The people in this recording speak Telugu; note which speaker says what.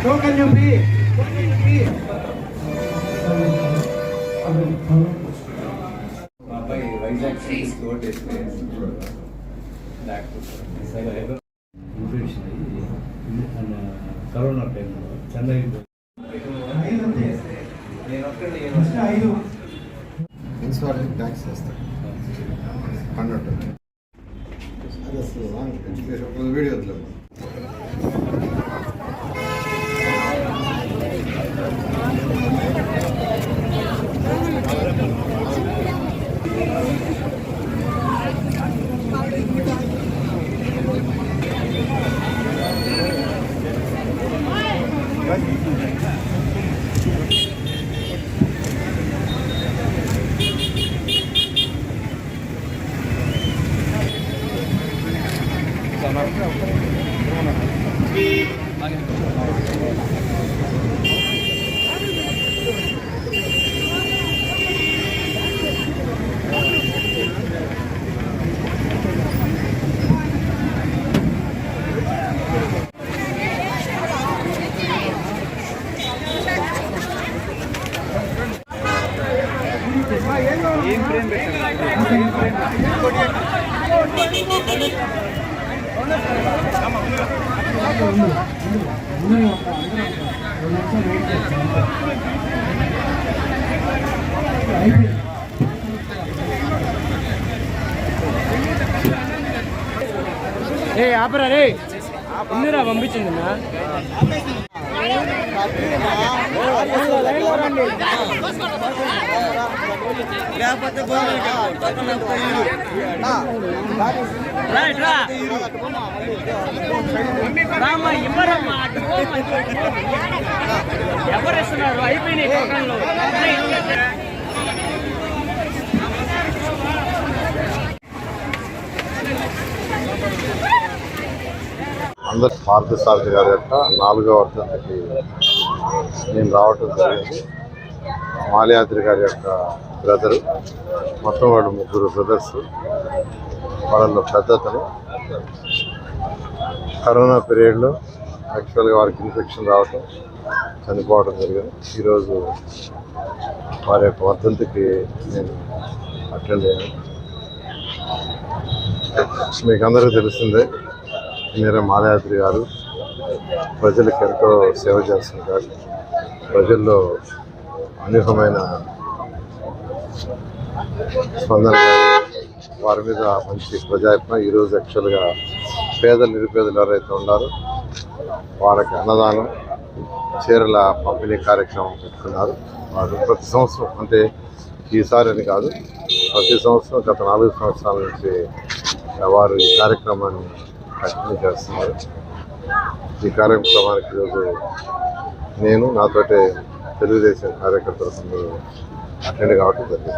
Speaker 1: టోకెన్ చూపి
Speaker 2: అబ్బాయి వైజాగ్ ఓటేస్తే
Speaker 3: ఇన్ఫెక్షన్ అయ్యి కరోనా టైంలో చెన్నై
Speaker 4: మున్సిపాలిటీ ట్యాక్స్ వేస్తాను అన్నట్టు అది అసలు ఎడ్యుకేషన్ ఒక వీడియో వదిలేదు.
Speaker 1: ఏం ఫ్రేమ్ పెట్టారు ఏ ఆపరా రే ఇందిరా పంపించింది లేకపోతే ఎవరు ఇస్తున్నారు అయిపోయినాయి టోకన్లు.
Speaker 4: అందరు పార్థసారథి గారి యొక్క 4వ వర్ధంతికి నేను రావటం జరిగింది. మాల్యాద్రి గారి యొక్క బ్రదరు, మొత్తం వాళ్ళు 3 బ్రదర్స్. వాళ్ళలో పెద్దతను కరోనా పీరియడ్లో యాక్చువల్గా వారికి ఇన్ఫెక్షన్ రావటం, చనిపోవడం జరిగింది. ఈరోజు వారి యొక్క వర్ధంతికి నేను అటెండ్ అయ్యాను. మీకు అందరికీ తెలిసిందే, మీరే మాల్యాద్రి గారు ప్రజలకు ఎంతో సేవ చేస్తుంటారు. ప్రజల్లో అనూహ్యమైన స్పందన, వారి మీద మంచి ప్రజాయత్నం. ఈరోజు యాక్చువల్గా నిరుపేదలు ఎవరైతే ఉన్నారో వాళ్ళకి అన్నదానం, చీరల పంపిణీ కార్యక్రమం పెట్టుకున్నారు. వారు ప్రతి సంవత్సరం, అంటే ఈసారి అని కాదు, ప్రతి సంవత్సరం గత 4 సంవత్సరాల నుంచి వారు ఈ కార్యక్రమాన్ని కంటిన్యూ చేస్తున్నారు. ఈ కార్యక్రమానికి ఈరోజు నేను నాతోటే తెలుగుదేశం కార్యకర్తలకు అటెండ్ కావడం జరిగింది.